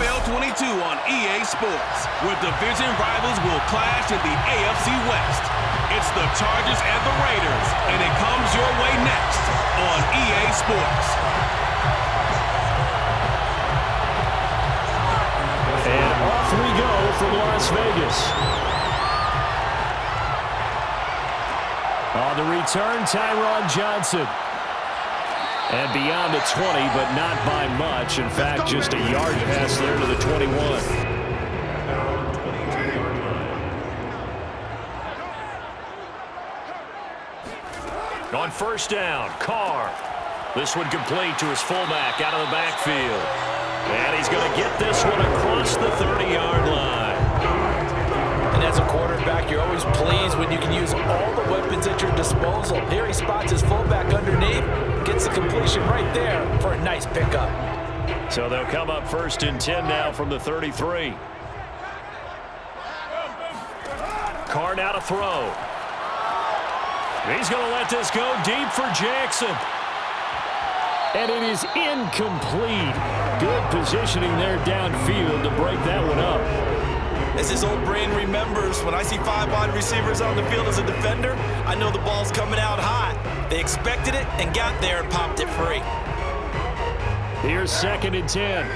NFL 22 on EA Sports, where division rivals will clash in the AFC West. It's the Chargers and the Raiders, and it comes your way next on EA Sports. And off we go from Las Vegas. On the return, Tyron Johnson. And beyond the 20, but not by much. In fact, just a yard pass there to the 21. On first down, Carr. This one complete to his fullback out of the backfield. And he's going to get this one across the 30-yard line. And as a quarterback, you're always pleased when you can use all the weapons at your disposal. Here he spots his fullback underneath, gets the completion right there for a nice pickup. So they'll come up first and 10 now from the 33. Carr now to throw. He's going to let this go deep for Jackson. And it is incomplete. Good positioning there downfield to break that one up. As his old brain remembers, when I see 5 wide receivers on the field as a defender, I know the ball's coming out hot. They expected it and got there and popped it free. Here's second and 10.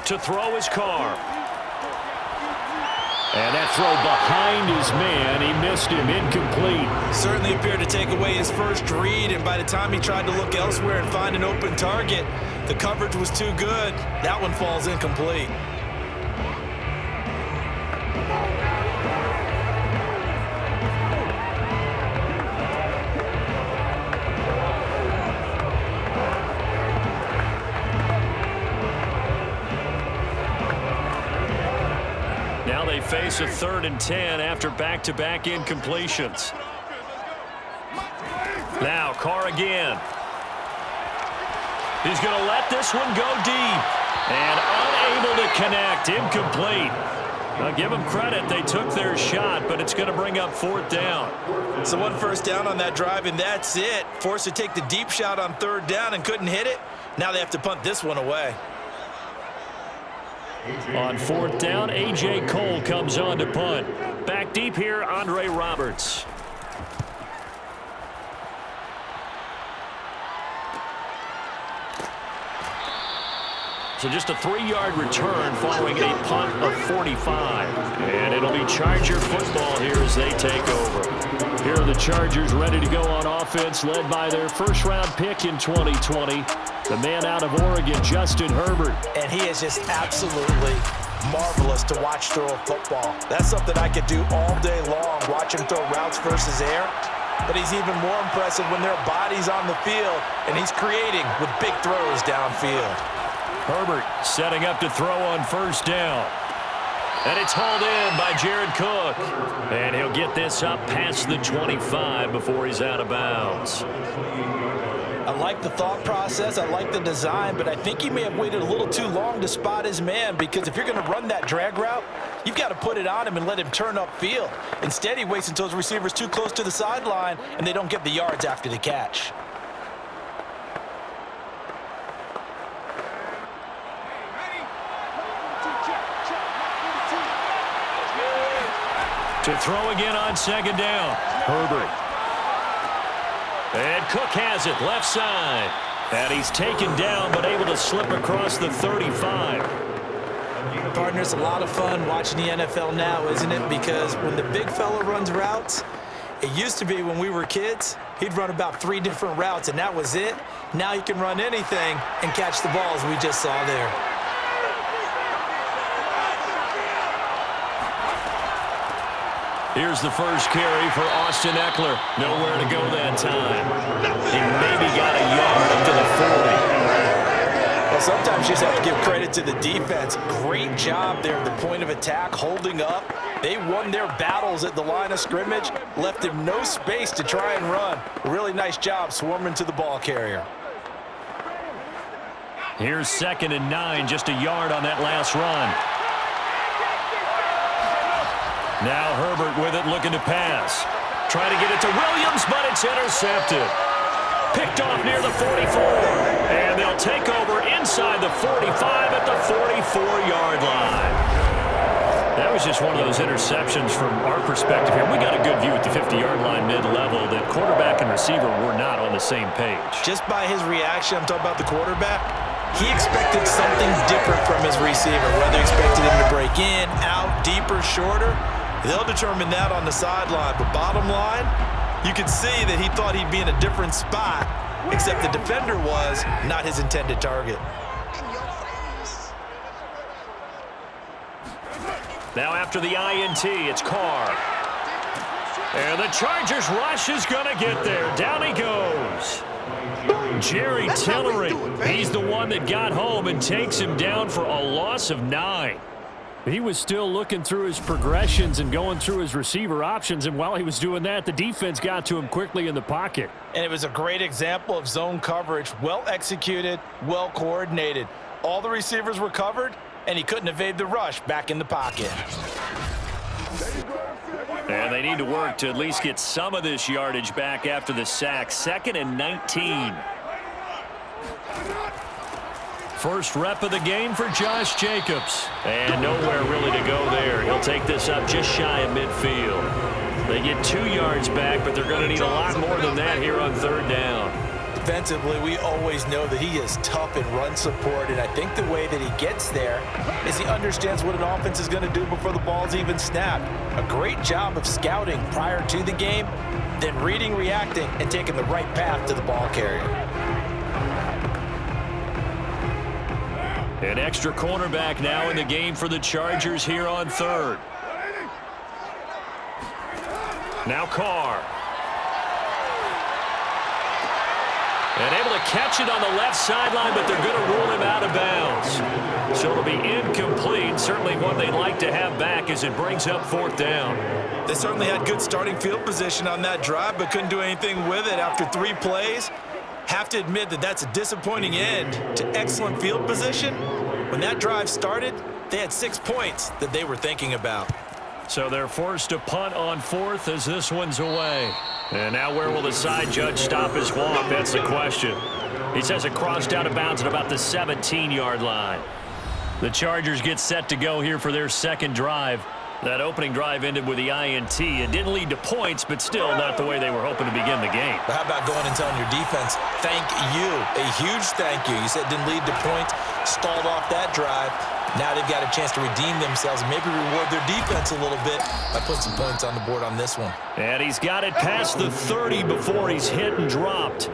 To throw his Carr. And that throw behind his man, he missed him, incomplete. Certainly appeared to take away his first read, and by the time he tried to look elsewhere and find an open target, the coverage was too good. That one falls incomplete. Now they face a 3rd and 10 after back-to-back incompletions. Now Carr again. He's going to let this one go deep. And unable to connect. Incomplete. I'll give them credit. They took their shot, but it's going to bring up 4th down. So 1 first down on that drive, and that's it. Forced to take the deep shot on 3rd down and couldn't hit it. Now they have to punt this one away. On 4th down, A.J. Cole comes on to punt. Back deep here, Andre Roberts. So just a 3-yard return following a punt of 45. And it'll be Charger football here as they take over. Here are the Chargers ready to go on offense, led by their first-round pick in 2020, the man out of Oregon, Justin Herbert. And he is just absolutely marvelous to watch throw a football. That's something I could do all day long, watch him throw routes versus air. But he's even more impressive when there are bodies on the field, and he's creating with big throws downfield. Herbert setting up to throw on first down. And it's hauled in by Jared Cook. And he'll get this up past the 25 before he's out of bounds. I like the thought process. I like the design. But I think he may have waited a little too long to spot his man, because if you're going to run that drag route, you've got to put it on him and let him turn upfield. Instead, he waits until his receiver's too close to the sideline and they don't get the yards after the catch. To throw again on second down. Herbert. And Cook has it left side. And he's taken down but able to slip across the 35. Partners, a lot of fun watching the NFL now, isn't it? Because when the big fella runs routes, it used to be when we were kids, he'd run about 3 different routes and that was it. Now he can run anything and catch the balls we just saw there. Here's the first carry for Austin Eckler. Nowhere to go that time. He maybe got a yard up to the 40. Well, sometimes you just have to give credit to the defense. Great job there at the point of attack, holding up. They won their battles at the line of scrimmage, left him no space to try and run. Really nice job swarming to the ball carrier. Here's 2nd and 9, just a yard on that last run. Now Herbert with it, looking to pass. Trying to get it to Williams, but it's intercepted. Picked off near the 44. And they'll take over inside the 45 at the 44-yard line. That was just one of those interceptions from our perspective here. We got a good view at the 50-yard line mid-level that quarterback and receiver were not on the same page. Just by his reaction, I'm talking about the quarterback, he expected something different from his receiver, whether he expected him to break in, out, deeper, shorter. They'll determine that on the sideline. But bottom line, you could see that he thought he'd be in a different spot, except the defender was not his intended target. Now after the INT, it's Carr. And the Chargers rush is going to get there. Down he goes. Jerry Tillery, he's the one that got home and takes him down for a loss of 9. He was still looking through his progressions and going through his receiver options, and while he was doing that, the defense got to him quickly in the pocket. And it was a great example of zone coverage, well executed, well coordinated. All the receivers were covered, and he couldn't evade the rush back in the pocket. And they need to work to at least get some of this yardage back after the sack. 2nd and 19. First rep of the game for Josh Jacobs. And nowhere really to go there. He'll take this up just shy of midfield. They get 2 yards back, but they're going to need a lot more than that here on 3rd down. Defensively, we always know that he is tough in run support, and I think the way that he gets there is he understands what an offense is going to do before the ball's even snapped. A great job of scouting prior to the game, then reading, reacting, and taking the right path to the ball carrier. An extra cornerback now in the game for the Chargers here on 3rd. Now Carr. And able to catch it on the left sideline, but they're going to rule him out of bounds. So it'll be incomplete. Certainly one they'd like to have back as it brings up 4th down. They certainly had good starting field position on that drive, but couldn't do anything with it after 3 plays. Have to admit that that's a disappointing end to excellent field position. When that drive started, they had 6 points that they were thinking about. So they're forced to punt on 4th as this one's away. And now where will the side judge stop his walk? That's the question. He says it crossed out of bounds at about the 17-yard line. The Chargers get set to go here for their 2nd drive. That opening drive ended with the INT. It didn't lead to points, but still not the way they were hoping to begin the game. But how about going and telling your defense, thank you, a huge thank you. You said it didn't lead to points, stalled off that drive. Now they've got a chance to redeem themselves and maybe reward their defense a little bit by putting some points on the board on this one. And he's got it past the 30 before he's hit and dropped.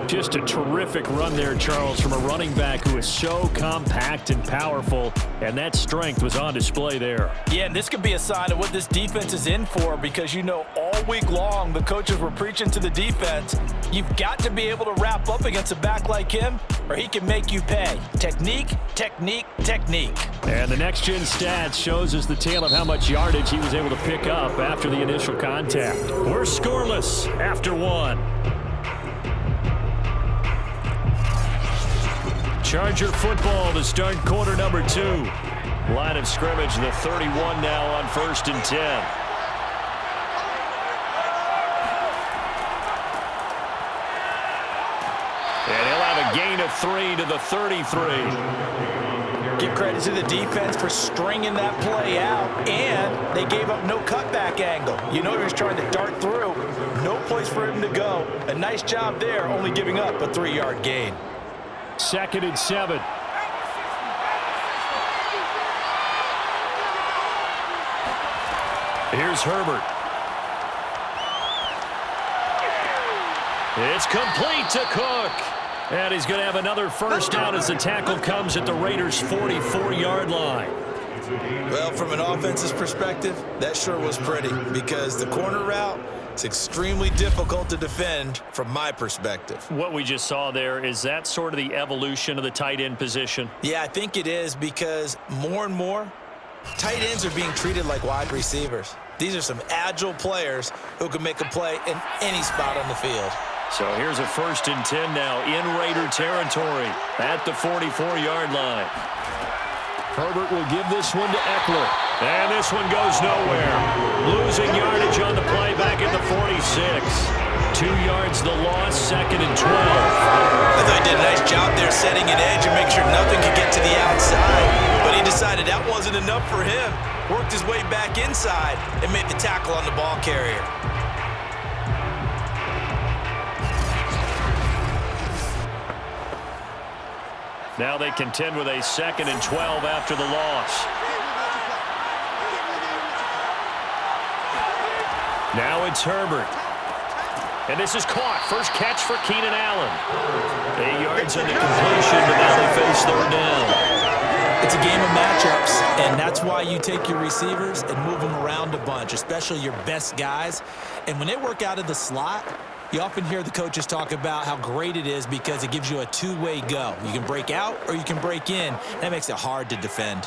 Just a terrific run there, Charles, from a running back who is so compact and powerful, and that strength was on display there. Yeah, and this could be a sign of what this defense is in for, because you know all week long the coaches were preaching to the defense, you've got to be able to wrap up against a back like him or he can make you pay. Technique, technique, technique. And the next-gen stats shows us the tale of how much yardage he was able to pick up after the initial contact. We're scoreless after 1. Charger football to start quarter number 2. Line of scrimmage, the 31 now on 1st and 10. And he'll have a gain of 3 to the 33. Give credit to the defense for stringing that play out, and they gave up no cutback angle. You know he was trying to dart through. No place for him to go. A nice job there, only giving up a 3-yard gain. 2nd and 7. Here's Herbert. It's complete to Cook. And he's going to have another first down as the tackle comes at the Raiders' 44-yard line. Well, from an offense's perspective, that sure was pretty, because the corner route, it's extremely difficult to defend from my perspective. What we just saw there, is that sort of the evolution of the tight end position? Yeah, I think it is, because more and more, tight ends are being treated like wide receivers. These are some agile players who can make a play in any spot on the field. So here's a 1st and 10 now in Raider territory at the 44-yard line. Herbert will give this one to Eckler. And this one goes nowhere. Losing yardage on the play back at the 46. 2 yards the loss, 2nd and 12. I thought he did a nice job there setting an edge and make sure nothing could get to the outside. But he decided that wasn't enough for him. Worked his way back inside and made the tackle on the ball carrier. Now they contend with a 2nd and 12 after the loss. Now it's Herbert. And this is caught. First catch for Keenan Allen. 8 yards on the completion, but now they face 3rd down. It's a game of matchups, and that's why you take your receivers and move them around a bunch, especially your best guys. And when they work out of the slot, you often hear the coaches talk about how great it is because it gives you a two-way go. You can break out or you can break in. That makes it hard to defend.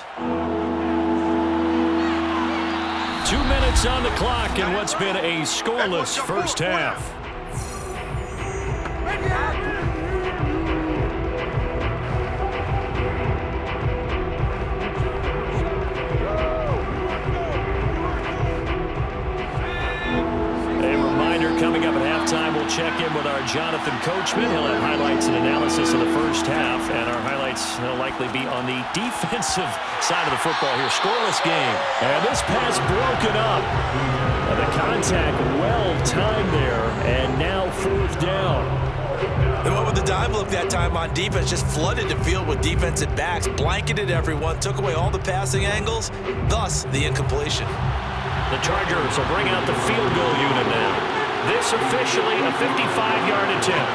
2 minutes on the clock in what's been a scoreless first half. Coming up at halftime, we'll check in with our Jonathan Coachman. He'll have highlights and analysis of the first half, and our highlights will likely be on the defensive side of the football here. Scoreless game, and this pass broken up. The contact well timed there, and now 4th down. They went with the dime look that time on defense, just flooded the field with defensive backs, blanketed everyone, took away all the passing angles, thus the incompletion. The Chargers will bring out the field goal unit now. This officially a 55-yard attempt.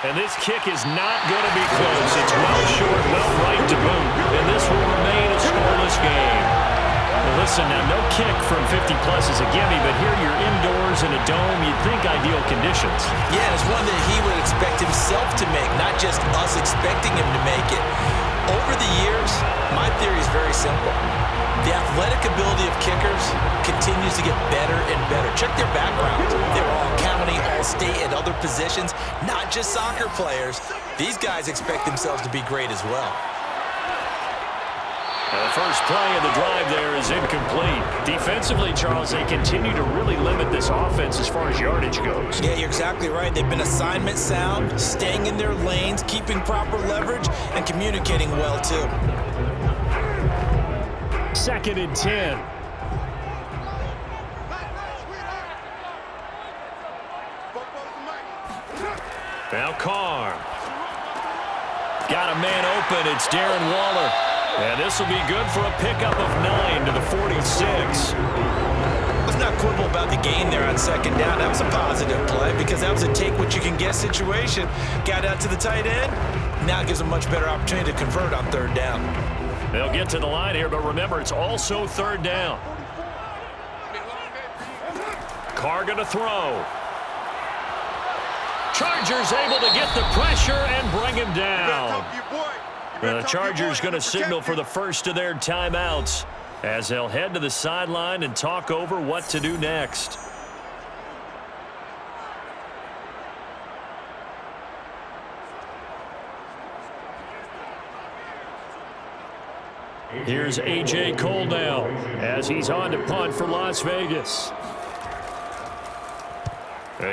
And this kick is not going to be close. It's well short, well right to boot. And this will remain a scoreless game. Well, listen, now no kick from 50-plus is a gimme, but here you're indoors in a dome. You'd think ideal conditions. Yeah, it's one that he would expect himself to make, not just us expecting him to make it. Over the years, my theory is very simple. The athletic ability of kickers continues to get better and better. Check their backgrounds. They're all county, all state, and other positions, not just soccer players. These guys expect themselves to be great as well. The first play of the drive there is incomplete. Defensively, Charles, they continue to really limit this offense as far as yardage goes. Yeah, you're exactly right. They've been assignment sound, staying in their lanes, keeping proper leverage, and communicating well, too. 2nd and 10. Now Carr. Got a man open. It's Darren Waller. And this will be good for a pickup of 9 to the 46. Let's not quibble about the gain there on 2nd down. That was a positive play because that was a take-what-you-can-get situation. Got out to the tight end. Now it gives them a much better opportunity to convert on 3rd down. They'll get to the line here, but remember, it's also 3rd down. Carr going to throw. Chargers able to get the pressure and bring him down. The Chargers going to signal for the first of their timeouts as they'll head to the sideline and talk over what to do next. Here's A.J. Cole now as he's on to punt for Las Vegas.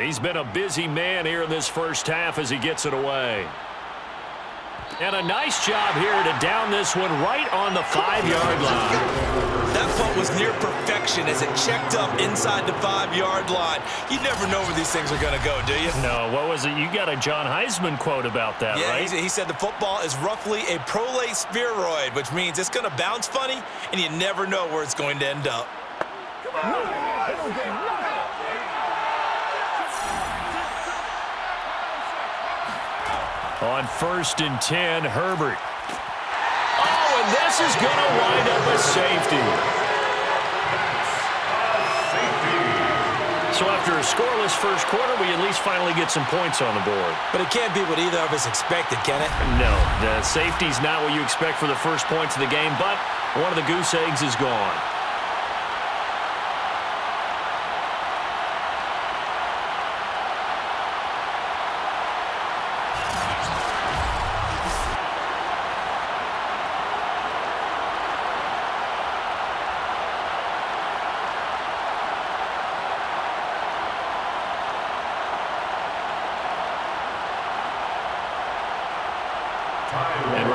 He's been a busy man here in this first half as he gets it away. And a nice job here to down this one right on the 5-yard line. That punt was near perfection as it checked up inside the 5-yard line. You never know where these things are going to go, do you? No, what was it? You got a John Heisman quote about that, right? Yeah, he said the football is roughly a prolate spheroid, which means it's going to bounce funny, and you never know where it's going to end up. On 1st and 10, Herbert. Oh, and this is going to wind up a safety. So after a scoreless first quarter, we at least finally get some points on the board. But it can't be what either of us expected, can it? No, the safety's not what you expect for the first points of the game, but one of the goose eggs is gone.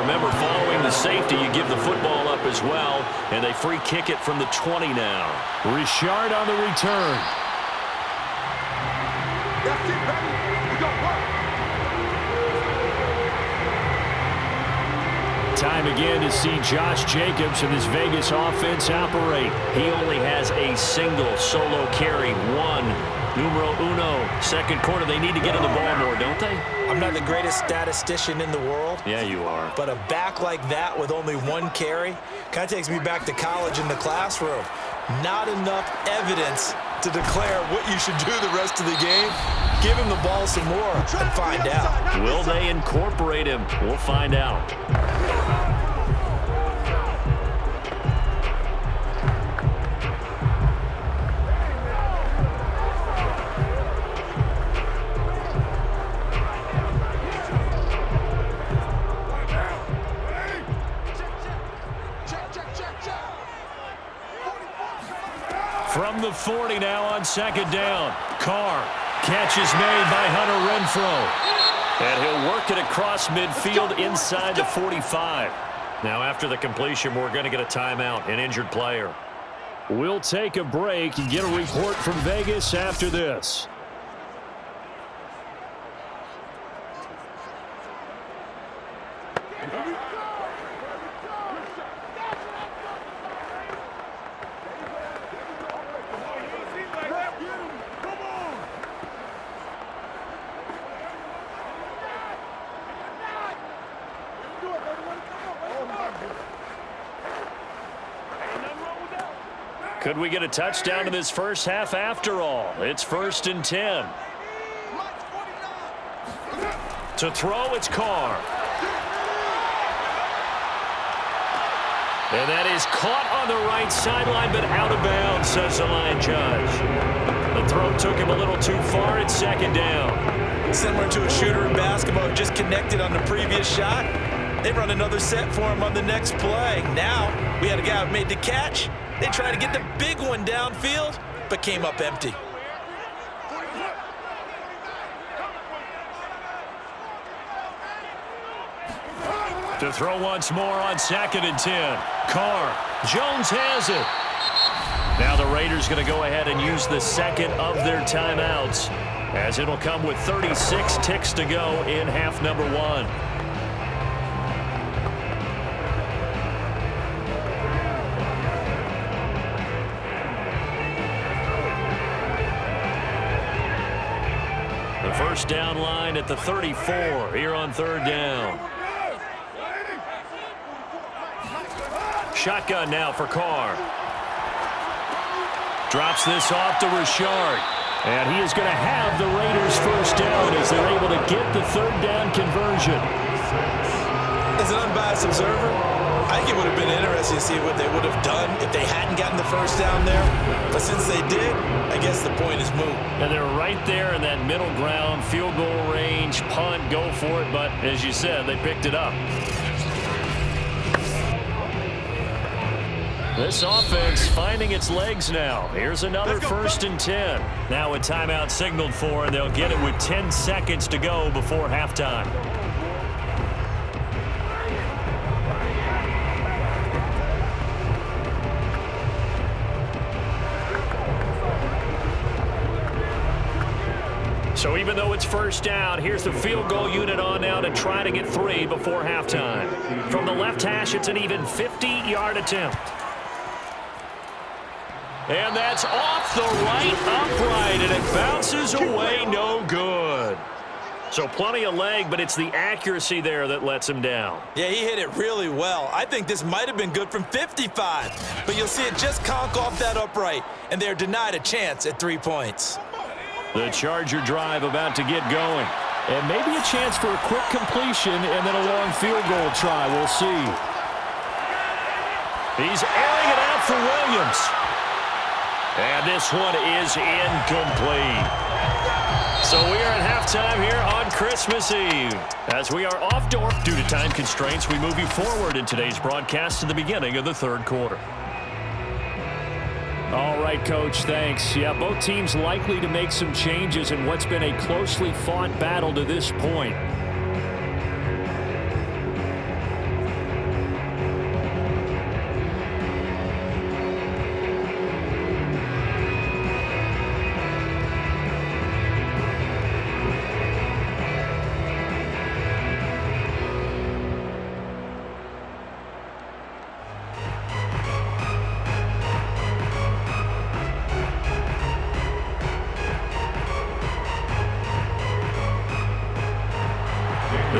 remember, following the safety, you give the football up as well, and they free kick it from the 20 now. Richard on the return. That's it, baby. We got work. Time again to see Josh Jacobs and this Vegas offense operate. He only has a single solo carry, numero uno, second quarter. They need to get in the ball more, don't they? I'm not the greatest statistician in the world. Yeah, you are. But a back like that with only one carry kind of takes me back to college in the classroom. Not enough evidence to declare what you should do the rest of the game. Give him the ball some more and find out. Will they incorporate him? We'll find out. From the 40 now on second down. Carr. Catch is made by Hunter Renfrow. And he'll work it across midfield inside the 45. Now after the completion, we're going to get a timeout, an injured player. We'll take a break and get a report from Vegas after this. Could we get a touchdown in this first half after all? It's 1st and 10. To throw, it's Carr. And that is caught on the right sideline, but out of bounds, says the line judge. The throw took him a little too far. It's second down. Similar to a shooter in basketball who just connected on the previous shot. They run another set for him on the next play. Now, we had a guy who made the catch. They tried to get the big one downfield, but came up empty. To throw once more on 2nd and 10. Carr. Jones has it. Now the Raiders going to go ahead and use the second of their timeouts, as it'll come with 36 ticks to go in half number 1. The first down line at the 34 here on 3rd down. Shotgun now for Carr. Drops this off to Richard. And he is going to have the Raiders first down as they're able to get the 3rd down conversion. As an unbiased observer, I think it would have been interesting to see what they would have done if they hadn't gotten the first down there. But since they did, I guess the point is moot. And they're right there in that middle ground, field goal range, punt, go for it. But as you said, they picked it up. This offense finding its legs now. Here's another 1st and 10. Now a timeout signaled for, and they'll get it with 10 seconds to go before halftime. So even though it's first down, here's the field goal unit on now to try to get 3 before halftime. From the left hash, it's an even 50-yard attempt. And that's off the right upright, and it bounces away, no good. So plenty of leg, but it's the accuracy there that lets him down. Yeah, he hit it really well. I think this might have been good from 55, but you'll see it just conk off that upright, and they're denied a chance at 3 points. The Charger drive about to get going. And maybe a chance for a quick completion and then a long field goal try. We'll see. He's airing it out for Williams. And this one is incomplete. So we are at halftime here on Christmas Eve. As we are off door due to time constraints, we move you forward in today's broadcast to the beginning of the 3rd quarter. All right, Coach, thanks. Yeah, both teams likely to make some changes in what's been a closely fought battle to this point.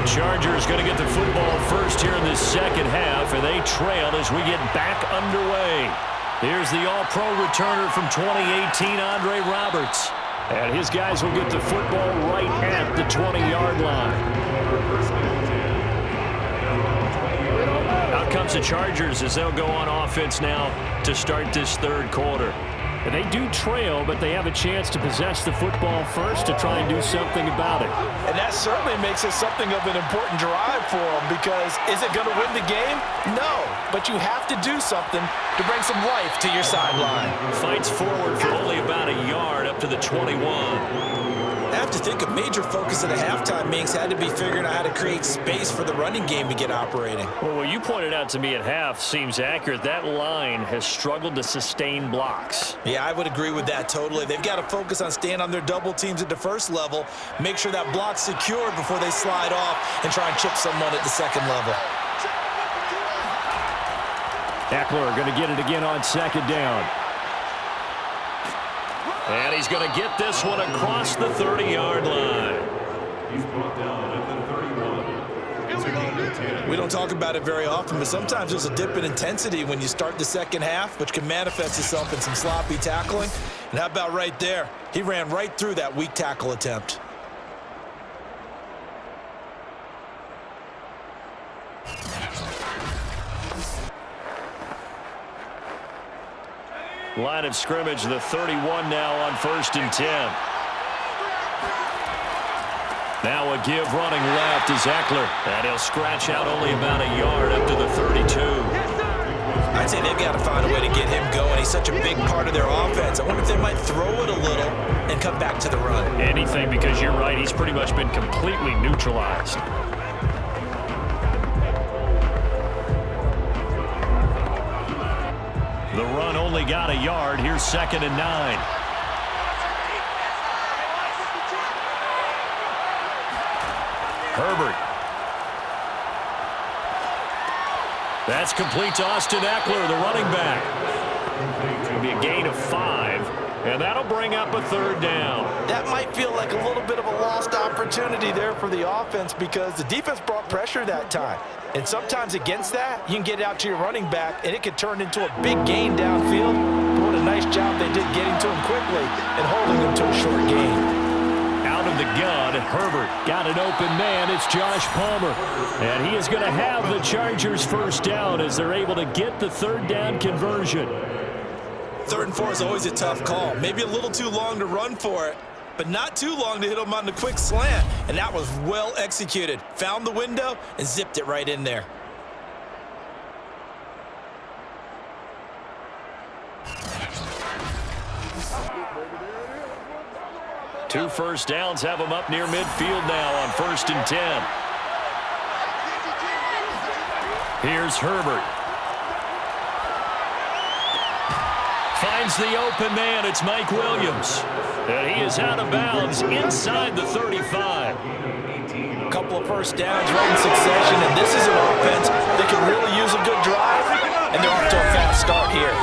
Chargers going to get the football first here in this second half, and they trail as we get back underway. Here's the all-pro returner from 2018, Andre Roberts. And his guys will get the football right at the 20-yard line. Out comes the Chargers as they'll go on offense now to start this third quarter. And they do trail, but they have a chance to possess the football first to try and do something about it. And that certainly makes it something of an important drive for them, because is it going to win the game? No, but you have to do something to bring some life to your sideline. Fights forward for only about a yard up to the 21. I have to think a major focus of the halftime meetings had to be figuring out how to create space for the running game to get operating. Well, what you pointed out to me at half seems accurate. That line has struggled to sustain blocks. Yeah, I would agree with that totally. They've got to focus on staying on their double teams at the first level, make sure that block's secured before they slide off and try and chip someone at the second level. Eckler going to get it again on second down. And he's going to get this one across the 30-yard line. He's brought down at the 31. It's a gain of 10. We don't talk about it very often, but sometimes there's a dip in intensity when you start the second half, which can manifest itself in some sloppy tackling. And how about right there? He ran right through that weak tackle attempt. Line of scrimmage, the 31 now on 1st and 10. Now a give running left is Eckler. And he'll scratch out only about a yard up to the 32. I'd say they've got to find a way to get him going. He's such a big part of their offense. I wonder if they might throw it a little and come back to the run. Anything, because you're right. He's pretty much been completely neutralized. The run only got a yard. Here's 2nd and 9. Herbert. That's complete to Austin Eckler, the running back. It'll be a gain of 5, and that'll bring up a 3rd down. That might feel like a little bit of a lost opportunity there for the offense, because the defense brought pressure that time. And sometimes against that, you can get it out to your running back, and it could turn into a big gain downfield. But what a nice job they did getting to him quickly and holding him to a short gain. Out of the gun, Herbert got an open man. It's Josh Palmer. And he is going to have the Chargers first down as they're able to get the 3rd down conversion. 3rd and 4 is always a tough call. Maybe a little too long to run for it, but not too long to hit him on the quick slant. And that was well executed. Found the window and zipped it right in there. Two first downs have him up near midfield now on 1st and 10. Here's Herbert. Finds the open man. It's Mike Williams. And he is out of bounds inside the 35. A couple of first downs right in succession, and this is an offense that can really use a good drive, and they're off to a fast start here.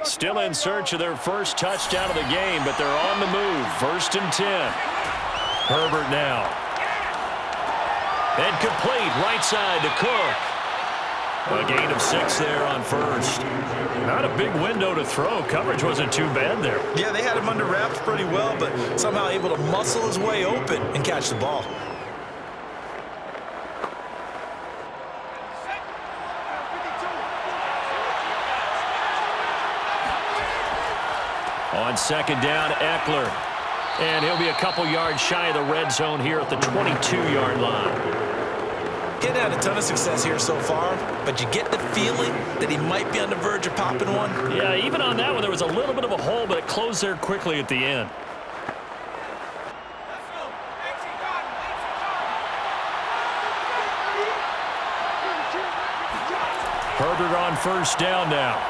Still in search of their first touchdown of the game, but they're on the move. 1st and 10. Herbert now. And complete right side to Cook. A gain of 6 there on 1st. Not a big window to throw. Coverage wasn't too bad there. Yeah, they had him under wraps pretty well, but somehow able to muscle his way open and catch the ball. On 2nd down, Eckler. And he'll be a couple yards shy of the red zone here at the 22-yard line. He hadn't had a ton of success here so far, but you get the feeling that he might be on the verge of popping one. Yeah, even on that one, there was a little bit of a hole, but it closed there quickly at the end. Herbert on 1st down now.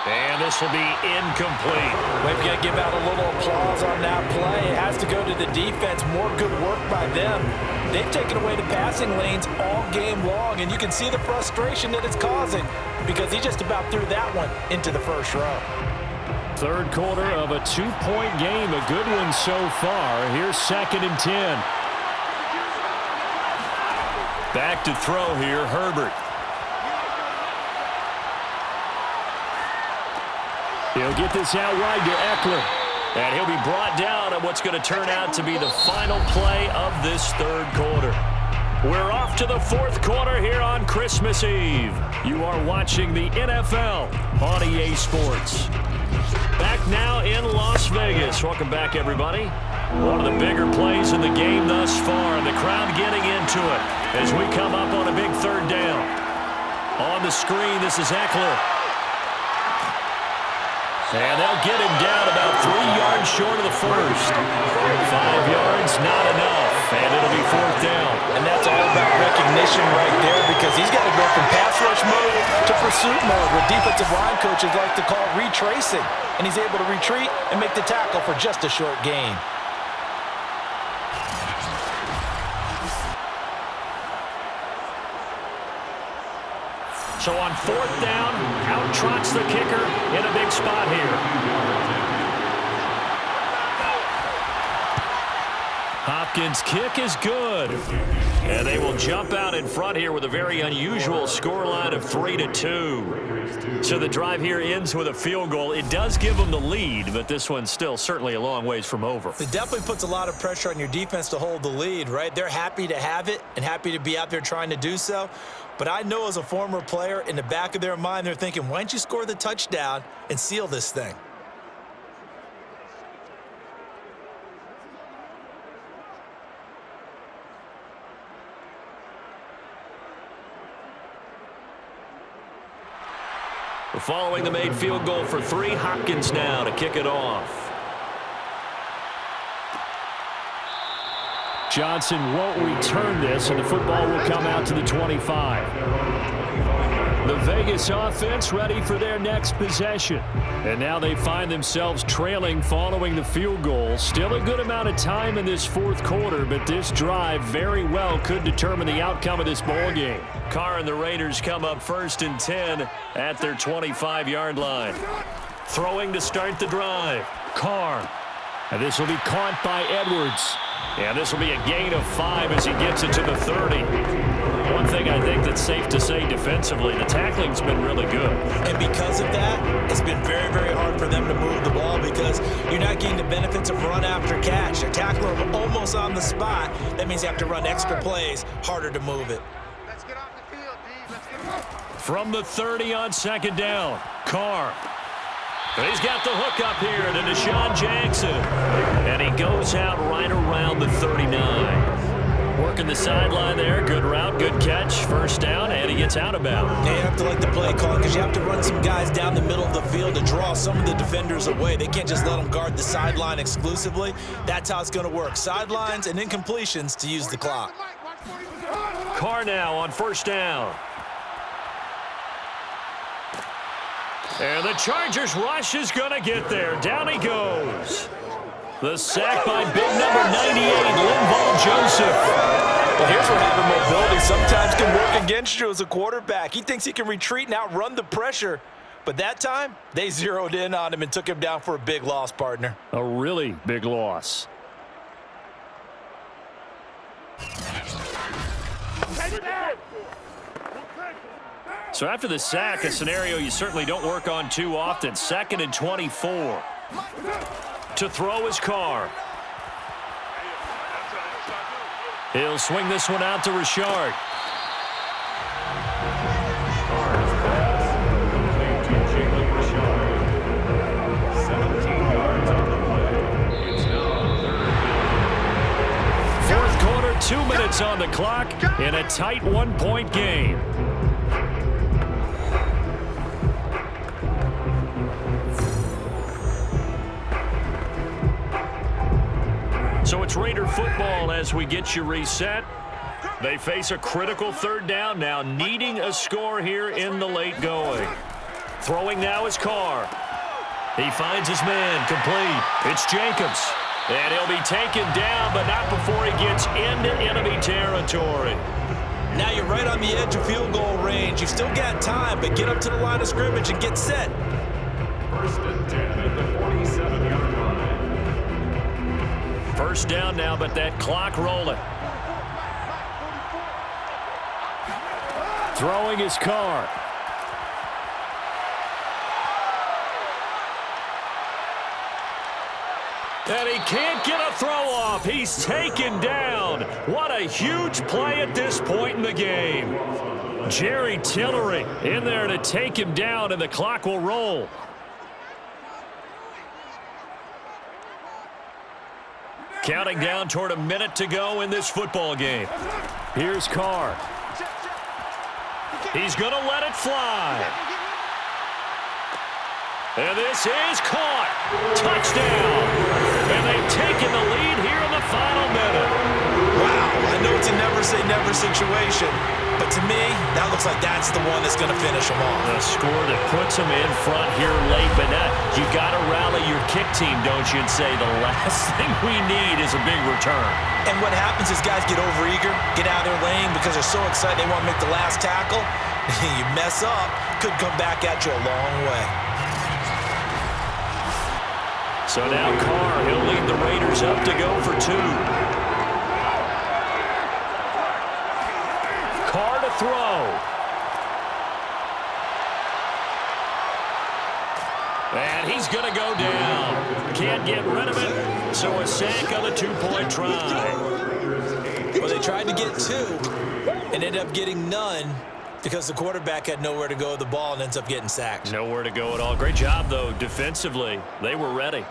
And this will be incomplete. We've got to give out a little applause on that play. It has to go to the defense. More good work by them. They've taken away the passing lanes all game long, and you can see the frustration that it's causing because he just about threw that one into the first row. Third quarter of a 2-point game. A good one so far. Here's 2nd and 10. Back to throw here, Herbert. He'll get this out wide to Eckler. And he'll be brought down on what's going to turn out to be the final play of this third quarter. We're off to the 4th quarter here on Christmas Eve. You are watching the NFL on EA Sports. Back now in Las Vegas. Welcome back, everybody. One of the bigger plays in the game thus far, and the crowd getting into it as we come up on a big 3rd down. On the screen, this is Eckler. And they'll get him down about 3 yards short of the first. 5 yards, not enough, and it'll be 4th down. And that's all about recognition right there because he's got to go from pass rush mode to pursuit mode, what defensive line coaches like to call retracing. And he's able to retreat and make the tackle for just a short gain. So on 4th down, out trots the kicker in a big spot here. Hopkins' kick is good. And they will jump out in front here with a very unusual scoreline of 3-2. So the drive here ends with a field goal. It does give them the lead, but this one's still certainly a long ways from over. It definitely puts a lot of pressure on your defense to hold the lead, right? They're happy to have it and happy to be out there trying to do so. But I know as a former player, in the back of their mind, they're thinking, why don't you score the touchdown and seal this thing? Following the made field goal for 3, Hopkins now to kick it off. Johnson won't return this, and the football will come out to the 25. The Vegas offense ready for their next possession. And now they find themselves trailing following the field goal. Still a good amount of time in this 4th quarter, but this drive very well could determine the outcome of this ball game. Carr and the Raiders come up 1st and 10 at their 25-yard line. Throwing to start the drive. Carr. And this will be caught by Edwards. And this will be a gain of 5 as he gets it to the 30. One thing I think that's safe to say defensively, the tackling's been really good. And because of that, it's been very, very hard for them to move the ball because you're not getting the benefits of run after catch. They're tackling them almost on the spot. That means you have to run extra plays, harder to move it. Let's get off the field, D. Let's get off. From the 30 on 2nd down, Carr. He's got the hook up here to Deshaun Jackson. And he goes out right around the 39. Working the sideline there. Good route, good catch. 1st down, and he gets out of bounds. Yeah, you have to like the play call because you have to run some guys down the middle of the field to draw some of the defenders away. They can't just let them guard the sideline exclusively. That's how it's going to work. Sidelines and incompletions to use the clock. Carr now on 1st down. And the Chargers rush is going to get there. Down he goes. The sack by big number 98, Linval Joseph. Well, here's where having mobility sometimes can work against you as a quarterback. He thinks he can retreat and outrun the pressure. But that time, they zeroed in on him and took him down for a big loss, partner. A really big loss. So after the sack, a scenario you certainly don't work on too often. 2nd and 24. To throw his Carr. He'll swing this one out to Richard. Fourth quarter, 2 minutes on the clock in a tight 1-point game. So it's Raider football as we get you reset. They face a critical 3rd down now, needing a score here in the late going. Throwing now is Carr. He finds his man, complete. It's Jacobs. And he'll be taken down, but not before he gets into enemy territory. Now you're right on the edge of field goal range. You've still got time, but get up to the line of scrimmage and get set. First and 10 at the 47-yard line. First down now, but that clock rolling. Throwing his Carr. And he can't get a throw off. He's taken down. What a huge play at this point in the game. Jerry Tillery in there to take him down, and the clock will roll. Counting down toward a minute to go in this football game. Here's Carr. He's going to let it fly. And this is caught. Touchdown. And they've taken the lead here in the final minute. Wow, I know it's a never-say-never situation, but to me, that looks like that's the one that's going to finish them off. A score that puts them in front here late, but you got to rally your kick team, don't you, and say the last thing we need is a big return. And what happens is guys get overeager, get out of their lane because they're so excited they want to make the last tackle. You mess up, could come back at you a long way. So now Carr, he'll lead the Raiders up to go for two. Carr to throw. And he's going to go down. Can't get rid of it, so a sack on the two-point try. Well, they tried to get two and ended up getting none because the quarterback had nowhere to go with the ball and ends up getting sacked. Nowhere to go at all. Great job, though, defensively. They were ready.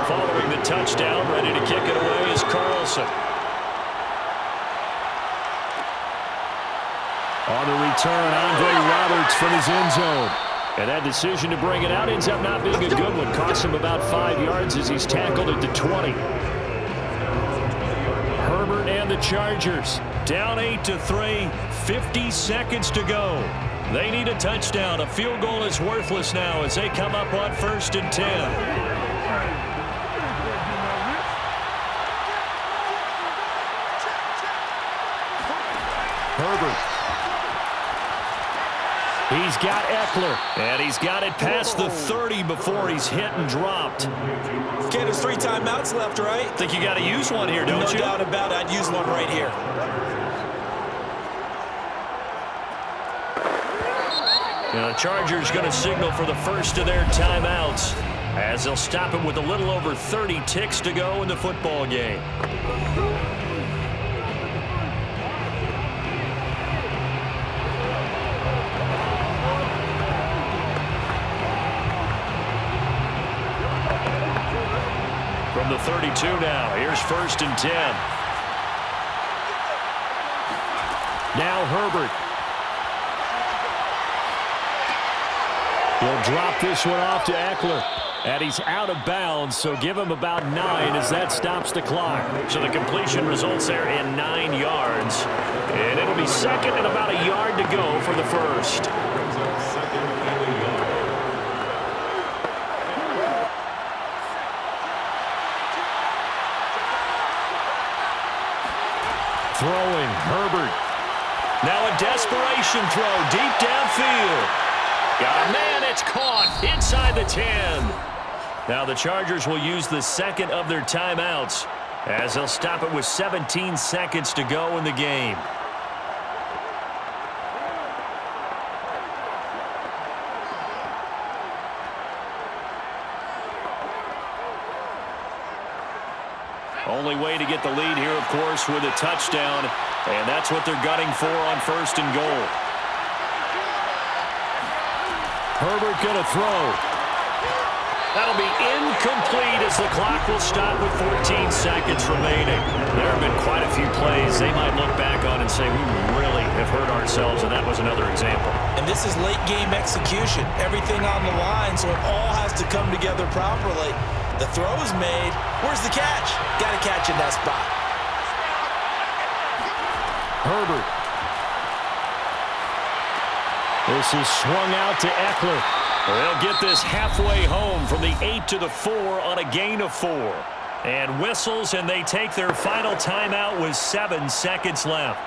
Following the touchdown, ready to kick it away is Carlson. On the return, Andre Roberts from his end zone. And that decision to bring it out ends up not being a good one. Costs him about 5 yards as he's tackled at the 20. Herbert and the Chargers Down 8-3, 50 seconds to go. They need a touchdown. A field goal is worthless now as they come up on 1st and 10. Herbert. He's got Eckler. And he's got it past the 30 before he's hit and dropped. Okay, there's 3 timeouts left, right? Think you got to use one here, don't you? No doubt about it. I'd use one right here. Now, the Chargers going to signal for the first of their timeouts as they'll stop it with a little over 30 ticks to go in the football game. From the 32 now, here's 1st and 10. Now Herbert. He'll drop this one off to Eckler. And he's out of bounds, so give him about 9 as that stops the clock. So the completion results there in 9 yards. And it'll be second and about a yard to go for the first. Throwing, Herbert. Now a desperation throw deep downfield. Got a man, it's caught inside the 10. Now the Chargers will use the second of their timeouts as they'll stop it with 17 seconds to go in the game. Only way to get the lead here, of course, with a touchdown, and that's what they're gunning for on 1st and goal. Herbert going to throw. That'll be incomplete as the clock will stop with 14 seconds remaining. There have been quite a few plays they might look back on and say, we really have hurt ourselves, and that was another example. And this is late game execution. Everything on the line, so it all has to come together properly. The throw's made. Where's the catch? Got to catch in that spot. Herbert. This is swung out to Eckler. They'll get this halfway home from the 8 to the 4 on a gain of 4. And whistles, and they take their final timeout with 7 seconds left.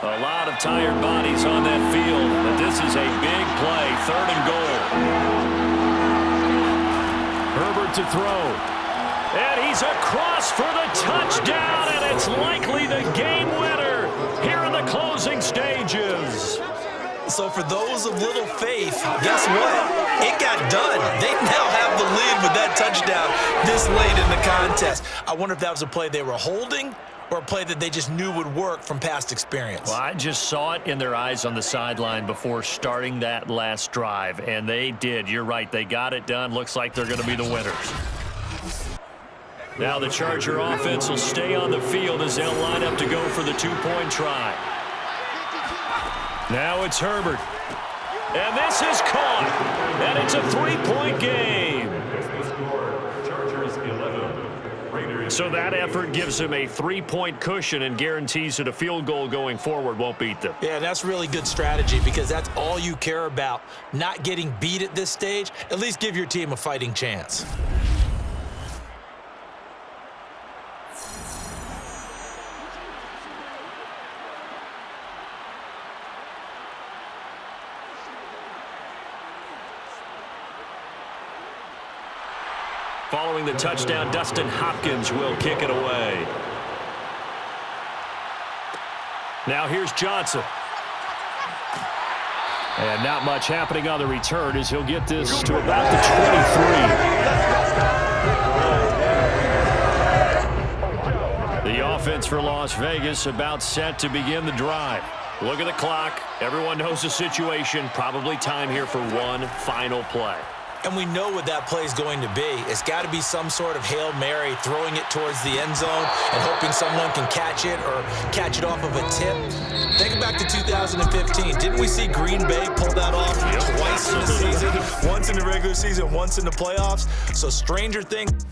A lot of tired bodies on that field, but this is a big play, 3rd and goal. Herbert to throw. And he's across for the touchdown, and it's likely the game winner here in the closing stages. So for those of little faith, guess what? It got done. They now have the lead with that touchdown this late in the contest. I wonder if that was a play they were holding or a play that they just knew would work from past experience. Well, I just saw it in their eyes on the sideline before starting that last drive, and they did. You're right. They got it done. Looks like they're going to be the winners. Now the Charger offense will stay on the field as they'll line up to go for the 2-point try. Now it's Herbert. And this is caught. And it's a 3-point game. Chargers 11. Raiders. So that effort gives them a 3-point cushion and guarantees that a field goal going forward won't beat them. Yeah, that's really good strategy because that's all you care about. Not getting beat at this stage. At least give your team a fighting chance. Following the touchdown, Dustin Hopkins will kick it away. Now here's Johnson. And not much happening on the return as he'll get this to about the 23. The offense for Las Vegas about set to begin the drive. Look at the clock. Everyone knows the situation. Probably time here for one final play. And we know what that play is going to be. It's got to be some sort of Hail Mary, throwing it towards the end zone and hoping someone can catch it or catch it off of a tip. Think back to 2015. Didn't we see Green Bay pull that off twice in the season? Once in the regular season, once in the playoffs. So stranger things.